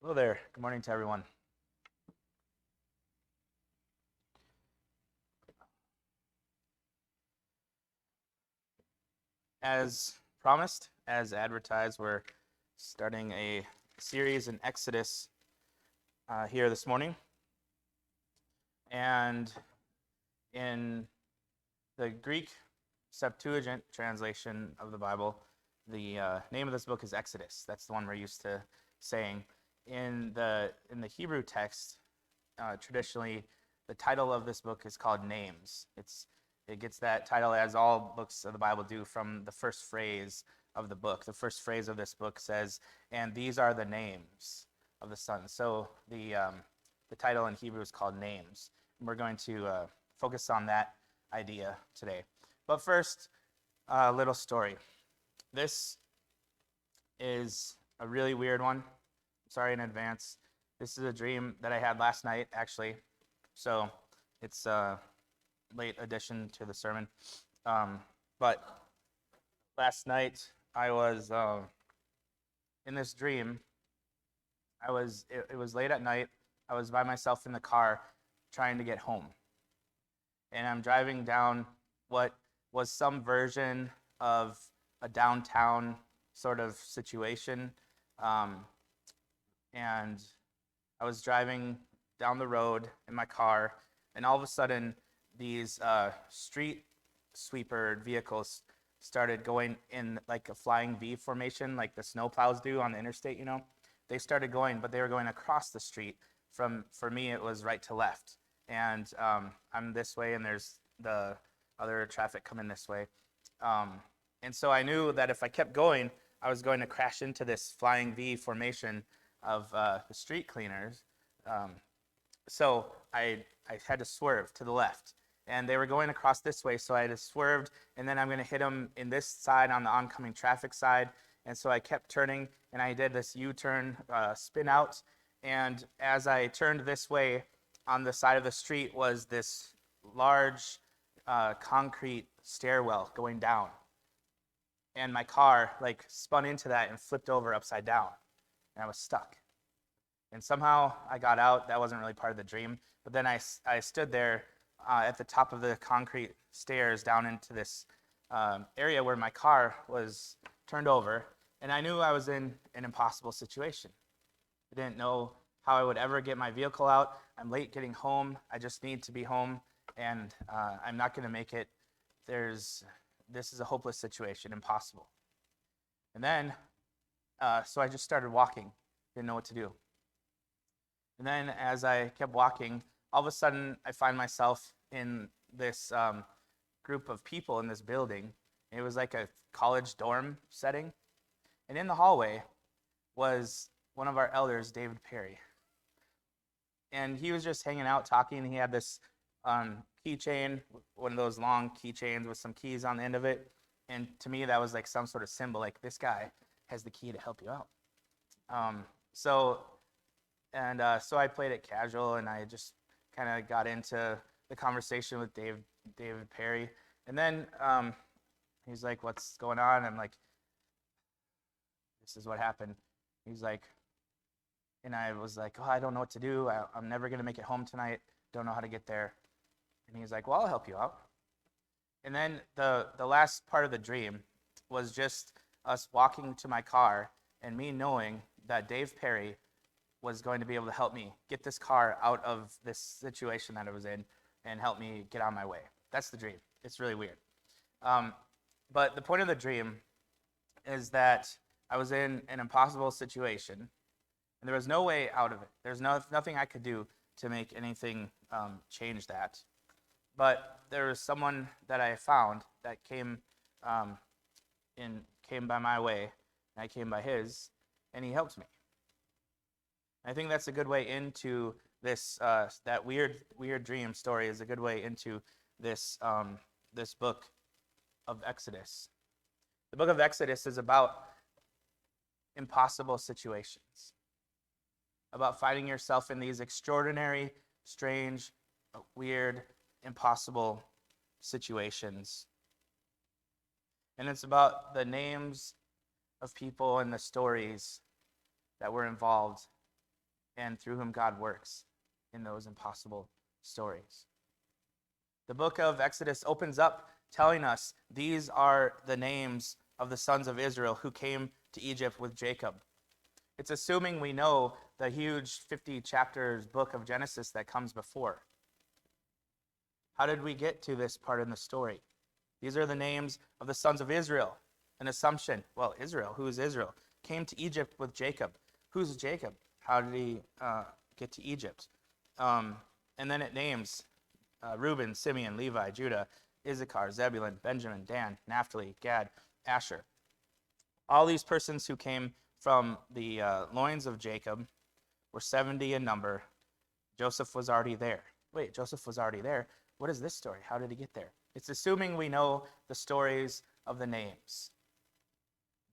Hello there. Good morning to everyone. As promised, as advertised, we're starting a series in Exodus here this morning. And in the Greek Septuagint translation of the Bible, the name of this book is Exodus. That's the one we're used to saying. In the Hebrew text, traditionally, the title of this book is called Names. It gets that title, as all books of the Bible do, from the first phrase of the book. The first phrase of this book says, "And these are the names of the sons." So the title in Hebrew is called Names. And we're going to focus on that idea today. But first, a little story. This is a really weird one. Sorry in advance. This is a dream that I had last night, actually. So it's a late addition to the sermon. But last night I was in this dream. It was late at night. I was by myself in the car trying to get home. And I'm driving down what was some version of a downtown sort of situation. And I was driving down the road in my car, and all of a sudden, these street sweeper vehicles started going in like a flying V formation, like the snowplows do on the interstate, you know? They started going, but they were going across the street. For me, it was right to left. And I'm this way, and there's the other traffic coming this way. And so I knew that if I kept going, I was going to crash into this flying V formation of the street cleaners. So I had to swerve to the left. And they were going across this way, so I just swerved, and then I'm going to hit them in this side on the oncoming traffic side. And so I kept turning, and I did this U-turn, spin out. And as I turned this way, on the side of the street was this large concrete stairwell going down. And my car like spun into that and flipped over upside down. And I was stuck. And somehow I got out. That wasn't really part of the dream. But then I stood there at the top of the concrete stairs down into this area where my car was turned over. And I knew I was in an impossible situation. I didn't know how I would ever get my vehicle out. I'm late getting home. I just need to be home. And I'm not going to make it. This is a hopeless situation, impossible. And then, so I just started walking. Didn't know what to do. And then as I kept walking, all of a sudden I find myself in this group of people in this building. It was like a college dorm setting. And in the hallway was one of our elders, David Perry. And he was just hanging out talking. He had this keychain, one of those long keychains with some keys on the end of it. And to me, that was like some sort of symbol, like this guy has the key to help you out. So I played it casual, and I just kind of got into the conversation with David Perry. And then he's like, "What's going on?" I'm like, "This is what happened." He's like, and I was like, "Oh, I don't know what to do. I'm never going to make it home tonight. Don't know how to get there." And he's like, "Well, I'll help you out." And then the last part of the dream was just us walking to my car and me knowing that Dave Perry was going to be able to help me get this car out of this situation that I was in and help me get on my way. That's the dream. It's really weird. But the point of the dream is that I was in an impossible situation, and there was no way out of it. There's nothing I could do to make anything change that. But there was someone that I found that came by my way, and I came by his, and he helped me. I think that's a good way into this. That weird dream story is a good way into this this book of Exodus. The book of Exodus is about impossible situations, about finding yourself in these extraordinary, strange, weird, impossible situations. And it's about the names of people and the stories that were involved and through whom God works in those impossible stories. The book of Exodus opens up telling us these are the names of the sons of Israel who came to Egypt with Jacob. It's assuming we know the huge 50 chapters book of Genesis that comes before. How did we get to this part in the story? These are the names of the sons of Israel. An assumption, well, Israel, who is Israel? Came to Egypt with Jacob. Who's Jacob? How did he get to Egypt? And then it names Reuben, Simeon, Levi, Judah, Issachar, Zebulun, Benjamin, Dan, Naphtali, Gad, Asher. All these persons who came from the loins of Jacob were 70 in number. Joseph was already there. Wait, Joseph was already there. What is this story? How did he get there? It's assuming we know the stories of the names.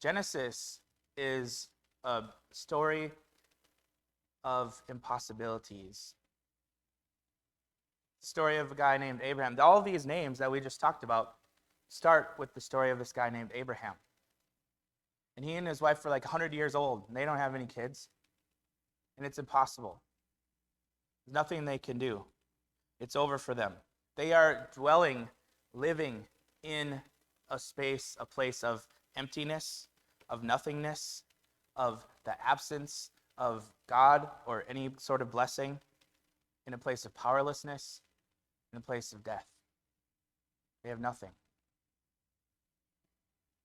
Genesis is a story of impossibilities. The story of a guy named Abraham. All of these names that we just talked about start with the story of this guy named Abraham. And he and his wife are like 100 years old, and they don't have any kids. And it's impossible. There's nothing they can do. It's over for them. They are living in a space, a place of emptiness, of nothingness, of the absence of God or any sort of blessing, in a place of powerlessness, in a place of death. They have nothing.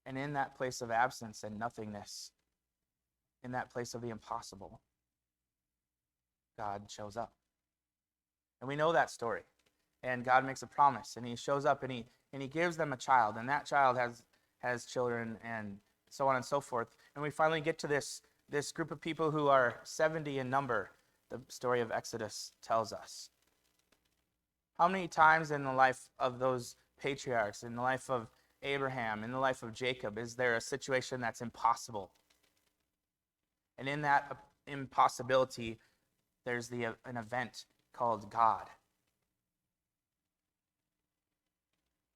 And in that place of absence and nothingness, in that place of the impossible, God shows up. And we know that story. And God makes a promise, and he shows up, and he gives them a child, and that child has children, and so on and so forth. And we finally get to this group of people who are 70 in number, the story of Exodus tells us. How many times in the life of those patriarchs, in the life of Abraham, in the life of Jacob, is there a situation that's impossible? And in that impossibility, there's an event called God.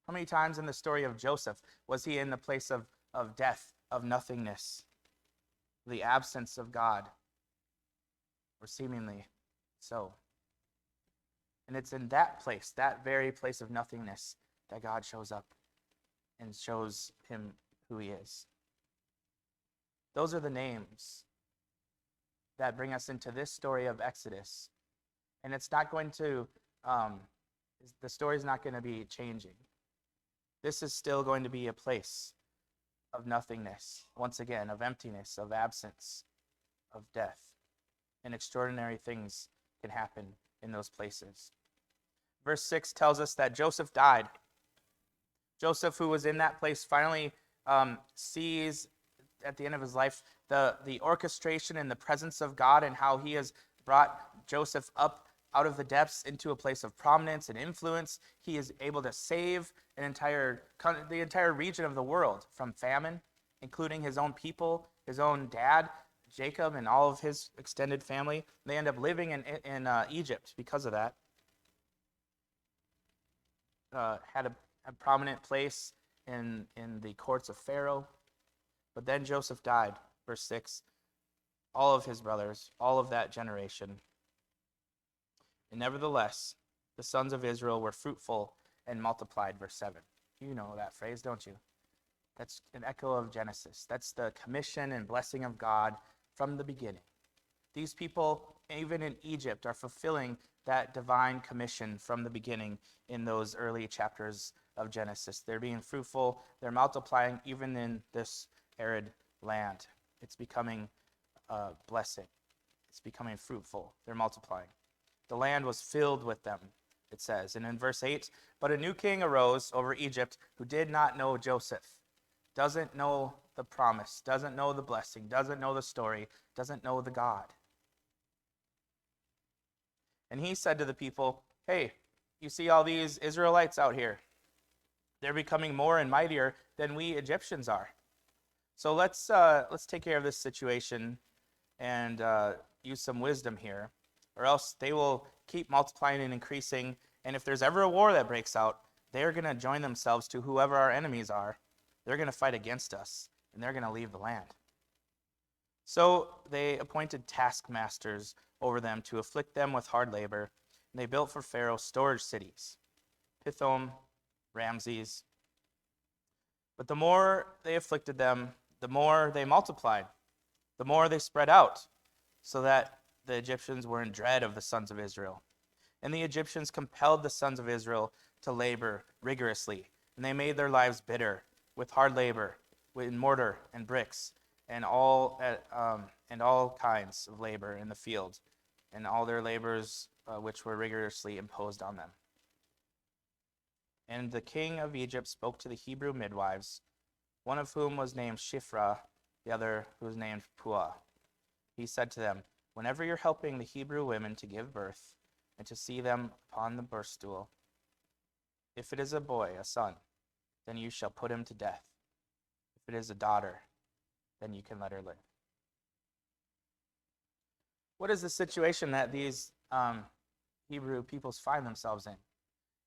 How many times in the story of Joseph was he in the place of death, of nothingness, the absence of God, or seemingly so? And it's in that place, that very place of nothingness, that God shows up and shows him who he is. Those are the names that bring us into this story of Exodus. And it's not going to, the story's not going to be changing. This is still going to be a place of nothingness, once again, of emptiness, of absence, of death. And extraordinary things can happen in those places. Verse 6 tells us that Joseph died. Joseph, who was in that place, finally sees at the end of his life the orchestration and the presence of God, and how he has brought Joseph up out of the depths into a place of prominence and influence. He is able to save the entire region of the world from famine, including his own people, his own dad, Jacob, and all of his extended family. They end up living in Egypt because of that. Had a prominent place in the courts of Pharaoh. But then Joseph died, verse 6. All of his brothers, all of that generation. And nevertheless, the sons of Israel were fruitful and multiplied, verse 7. You know that phrase, don't you? That's an echo of Genesis. That's the commission and blessing of God from the beginning. These people, even in Egypt, are fulfilling that divine commission from the beginning in those early chapters of Genesis. They're being fruitful. They're multiplying even in this arid land. It's becoming a blessing. It's becoming fruitful. They're multiplying. The land was filled with them, it says. And in verse 8, but a new king arose over Egypt who did not know Joseph, doesn't know the promise, doesn't know the blessing, doesn't know the story, doesn't know the God. And he said to the people, hey, you see all these Israelites out here? They're becoming more and mightier than we Egyptians are. So let's take care of this situation and use some wisdom here, or else they will keep multiplying and increasing. And if there's ever a war that breaks out, they're going to join themselves to whoever our enemies are. They're going to fight against us, and they're going to leave the land. So they appointed taskmasters over them to afflict them with hard labor, and they built for Pharaoh storage cities, Pithom, Ramses. But the more they afflicted them, the more they multiplied, the more they spread out, so that the Egyptians were in dread of the sons of Israel. And the Egyptians compelled the sons of Israel to labor rigorously, and they made their lives bitter with hard labor, with mortar and bricks, and all kinds of labor in the field, and all their labors which were rigorously imposed on them. And the king of Egypt spoke to the Hebrew midwives, one of whom was named Shiphrah, the other who was named Puah. He said to them, "Whenever you're helping the Hebrew women to give birth, and to see them upon the birth stool, if it is a boy, a son, then you shall put him to death. If it is a daughter, then you can let her live." What is the situation that these Hebrew peoples find themselves in?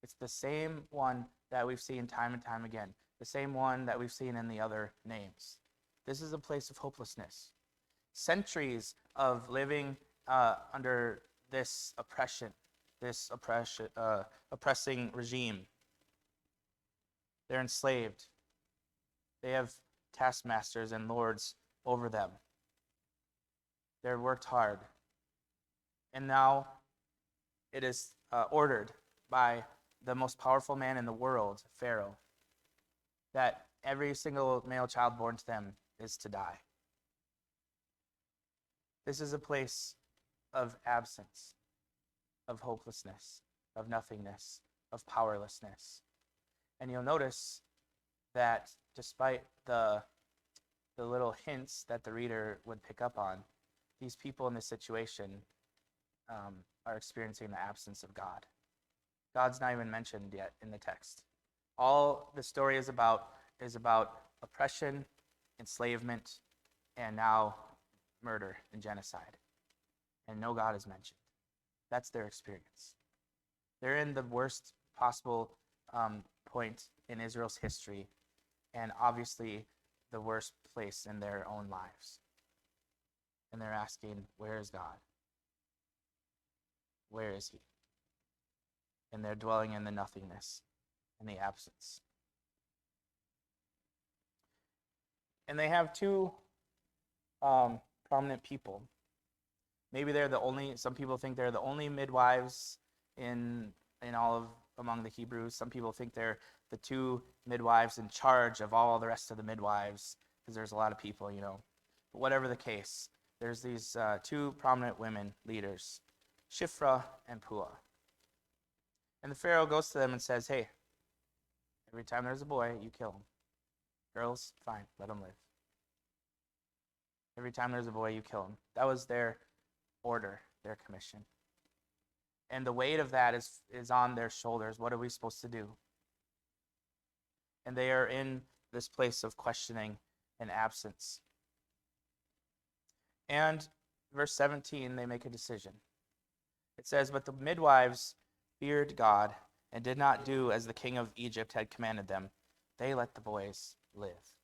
It's the same one that we've seen time and time again, the same one that we've seen in the other names. This is a place of hopelessness. Centuries of living under this oppressing regime. They're enslaved. They have taskmasters and lords over them. They're worked hard. And now it is ordered by the most powerful man in the world, Pharaoh, that every single male child born to them is to die. This is a place of absence, of hopelessness, of nothingness, of powerlessness. And you'll notice that despite the little hints that the reader would pick up on, these people in this situation are experiencing the absence of God. God's not even mentioned yet in the text. All the story is about oppression, enslavement, and now murder and genocide. And no God is mentioned. That's their experience. They're in the worst possible point in Israel's history, and obviously the worst place in their own lives. And they're asking, where is God? Where is he? And they're dwelling in the nothingness and the absence. And they have two prominent people. Maybe they're the only, some people think they're the only midwives in all of among the Hebrews. Some people think they're the two midwives in charge of all the rest of the midwives, because there's a lot of people, But whatever the case, there's these two prominent women leaders, Shiphrah and Puah. And the Pharaoh goes to them and says, "Hey, every time there's a boy, you kill him. Girls, fine, let them live. Every time there's a boy, you kill him." That was their order, their commission. And the weight of that is on their shoulders. What are we supposed to do? And they are in this place of questioning and absence. And verse 17, they make a decision. It says, "But the midwives feared God and did not do as the king of Egypt had commanded them. They let the boys live."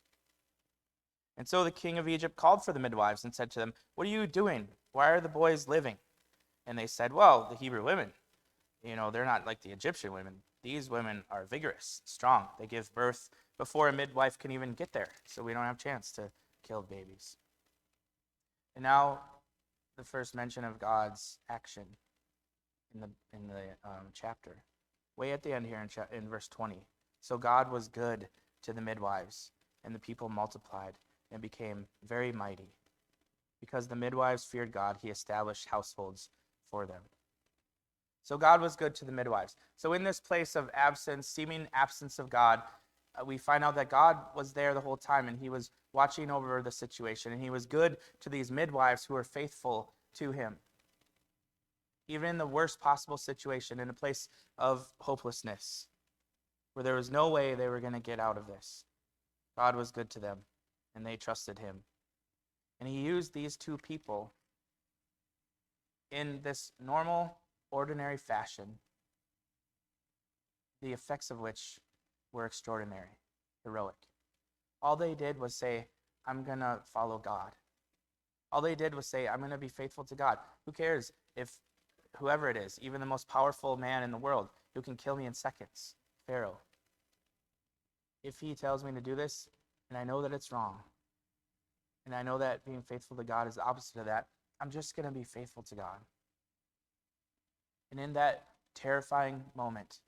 And so the king of Egypt called for the midwives and said to them, "What are you doing? Why are the boys living?" And they said, "Well, the Hebrew women, they're not like the Egyptian women. These women are vigorous, strong. They give birth before a midwife can even get there, so we don't have a chance to kill babies." And now the first mention of God's action in the chapter. Way at the end here in verse 20. "So God was good to the midwives, and the people multiplied and became very mighty. Because the midwives feared God, he established households for them." So God was good to the midwives. So in this place of absence, seeming absence of God, we find out that God was there the whole time, and he was watching over the situation, and he was good to these midwives who were faithful to him. Even in the worst possible situation, in a place of hopelessness, where there was no way they were going to get out of this, God was good to them, and they trusted him. And he used these two people in this normal, ordinary fashion, the effects of which were extraordinary, heroic. All they did was say, "I'm going to follow God." All they did was say, I'm going to be faithful to God. Who cares if whoever it is, even the most powerful man in the world, who can kill me in seconds, Pharaoh, if he tells me to do this, and I know that it's wrong, and I know that being faithful to God is the opposite of that, I'm just going to be faithful to God. And in that terrifying moment,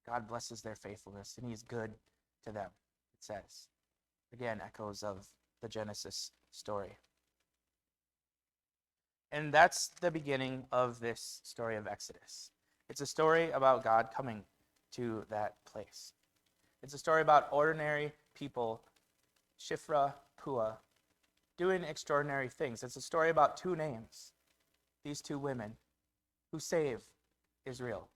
God blesses their faithfulness, and he's good to them, it says. Again, echoes of the Genesis story. And that's the beginning of this story of Exodus. It's a story about God coming to that place. It's a story about ordinary people, Shifra, Pua, doing extraordinary things. It's a story about two names, these two women, who save Israel.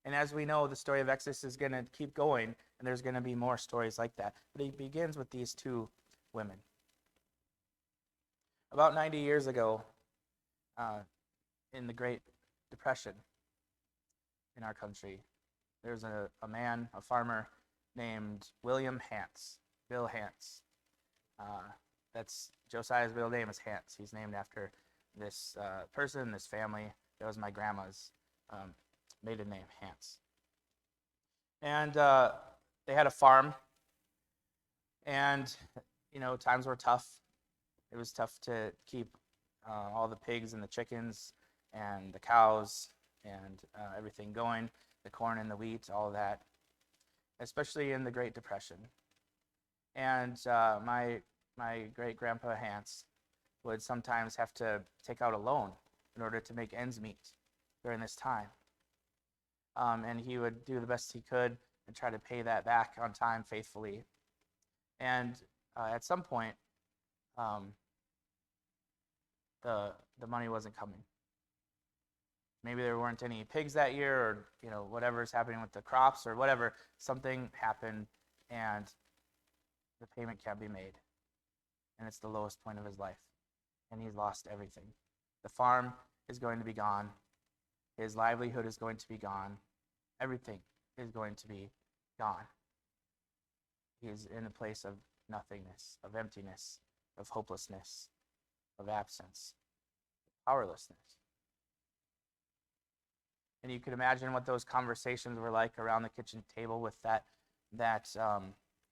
And as we know, the story of Exodus is going to keep going, and there's going to be more stories like that. But it begins with these two women. About 90 years ago, in the Great Depression in our country, there's a man, a farmer, named William Hance, Bill Hance. That's Josiah's middle name is Hance. He's named after this person, this family. That was my grandma's maiden name, Hance. And they had a farm, and times were tough. It was tough to keep all the pigs and the chickens and the cows and everything going, the corn and the wheat, all of that, especially in the Great Depression. And my great-grandpa Hance would sometimes have to take out a loan in order to make ends meet during this time. And he would do the best he could and try to pay that back on time faithfully. And at some point, the money wasn't coming. Maybe there weren't any pigs that year, or whatever's happening with the crops or whatever. Something happened, and the payment can't be made. And it's the lowest point of his life, and he's lost everything. The farm is going to be gone. His livelihood is going to be gone. Everything is going to be gone. He's in a place of nothingness, of emptiness, of hopelessness, of absence, powerlessness. And you can imagine what those conversations were like around the kitchen table with that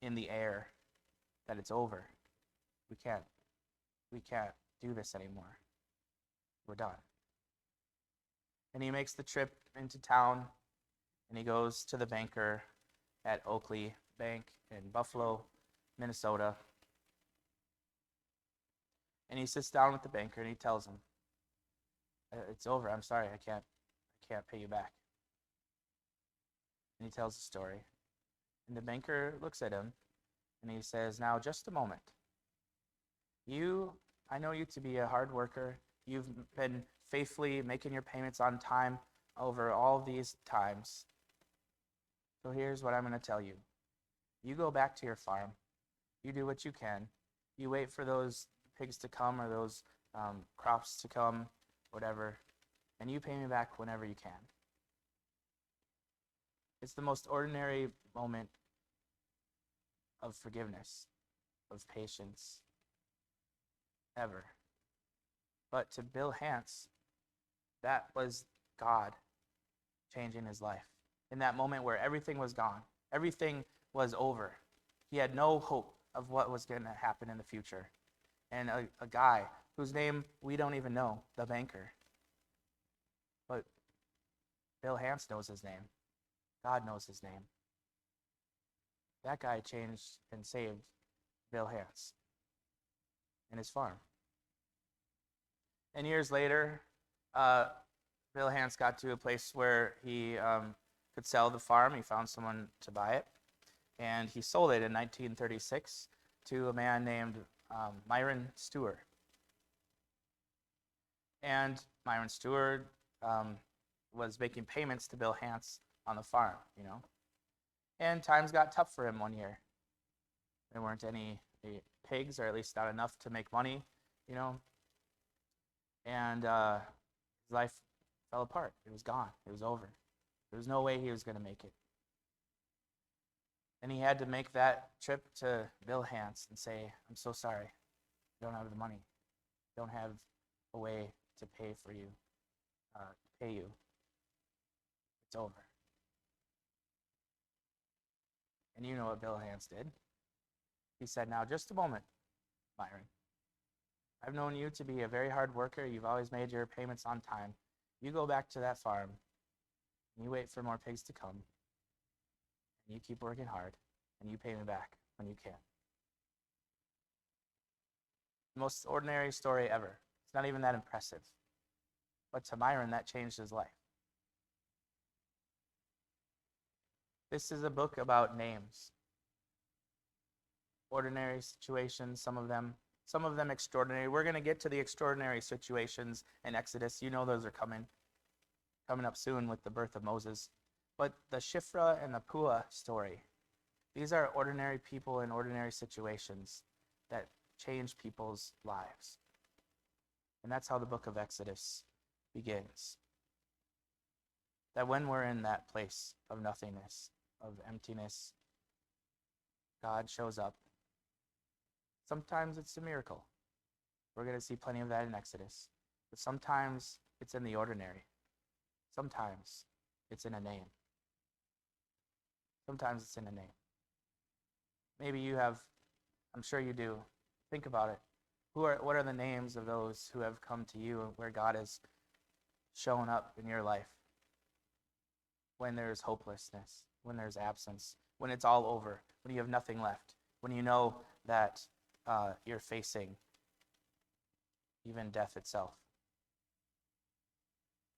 in the air, that it's over. We can't do this anymore. We're done. And he makes the trip into town, and he goes to the banker at Oakley Bank in Buffalo, Minnesota. And he sits down with the banker and he tells him, "It's over. I'm sorry. I can't pay you back." And he tells the story. And the banker looks at him and he says, "Now, just a moment. I know you to be a hard worker. You've been faithfully making your payments on time over all these times. So here's what I'm going to tell you. You go back to your farm. You do what you can. You wait for those pigs to come or those crops to come, whatever, and you pay me back whenever you can." It's the most ordinary moment of forgiveness, of patience, ever. But to Bill Hance, that was God changing his life. In that moment where everything was gone, everything was over. He had no hope of what was going to happen in the future. And a guy whose name we don't even know, the banker. But Bill Hance knows his name. God knows his name. That guy changed and saved Bill Hance and his farm. And years later, Bill Hance got to a place where he could sell the farm. He found someone to buy it. And he sold it in 1936 to a man named Myron Stewart. And Myron Stewart was making payments to Bill Hance on the farm, And times got tough for him one year. There weren't any pigs, or at least not enough to make money, And his life fell apart. It was gone. It was over. There was no way he was going to make it. And he had to make that trip to Bill Hance and say, "I'm so sorry. You don't have the money. You don't have a way to pay you. It's over. And you know what Bill Hance did. He said, now just a moment, Myron. I've known you to be a very hard worker. You've always made your payments on time. You go back to that farm, and you wait for more pigs to come, and you keep working hard, and you pay me back when you can. The most ordinary story ever. It's not even that impressive. But to Myron, that changed his life. This is a book about names. Ordinary situations, some of them extraordinary. We're going to get to the extraordinary situations in Exodus. You know those are coming up soon with the birth of Moses. But the Shifra and the Puah story, these are ordinary people in ordinary situations that change people's lives. And that's how the book of Exodus begins. That when we're in that place of nothingness, of emptiness, God shows up. Sometimes it's a miracle. We're going to see plenty of that in Exodus. But sometimes it's in the ordinary. Sometimes it's in a name. Sometimes it's in a name. Maybe you have, I'm sure you do. Think about it. What are the names of those who have come to you where God has shown up in your life? When there's hopelessness, when there's absence, when it's all over, when you have nothing left, when you know that you're facing even death itself.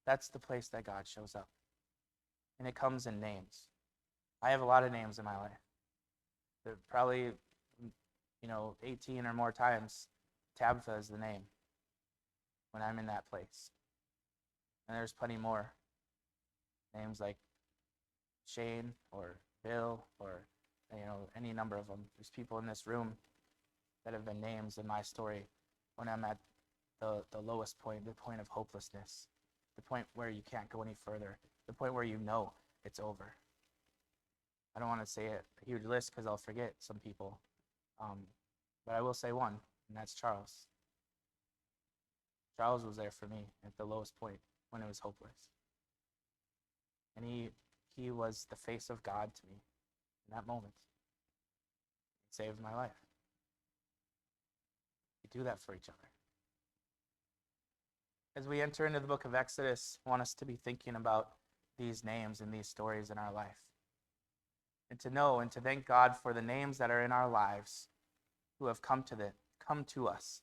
That's the place that God shows up. And it comes in names. I have a lot of names in my life. There probably, 18 or more times, Tabitha is the name when I'm in that place. And there's plenty more names like Shane or Bill or any number of them. There's people in this room that have been names in my story when I'm at the lowest point, the point of hopelessness, the point where you can't go any further, the point where you know it's over. I don't want to say a huge list because I'll forget some people, but I will say one, and that's Charles. Charles was there for me at the lowest point when it was hopeless. And he was the face of God to me in that moment. It saved my life. We do that for each other. As we enter into the book of Exodus, I want us to be thinking about these names and these stories in our life. And to know and to thank God for the names that are in our lives who have come to us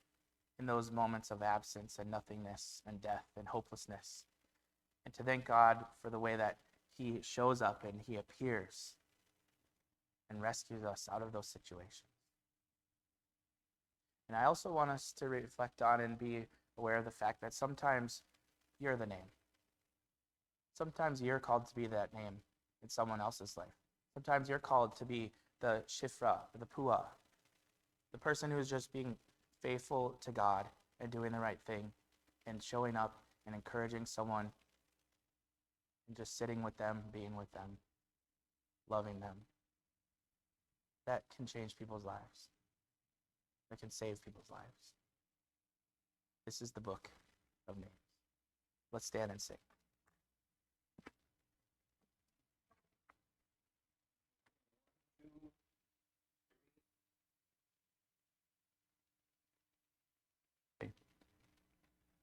in those moments of absence and nothingness and death and hopelessness. And to thank God for the way that he shows up and he appears and rescues us out of those situations. And I also want us to reflect on and be aware of the fact that sometimes you're the name. Sometimes you're called to be that name in someone else's life. Sometimes you're called to be the Shifra, or the Puah, the person who's just being faithful to God and doing the right thing and showing up and encouraging someone and just sitting with them, being with them, loving them. That can change people's lives. That can save people's lives. This is the book of names. Let's stand and sing.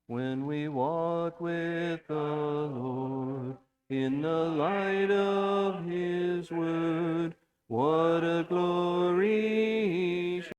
When we walk with the Lord in the light of his word, what a glory.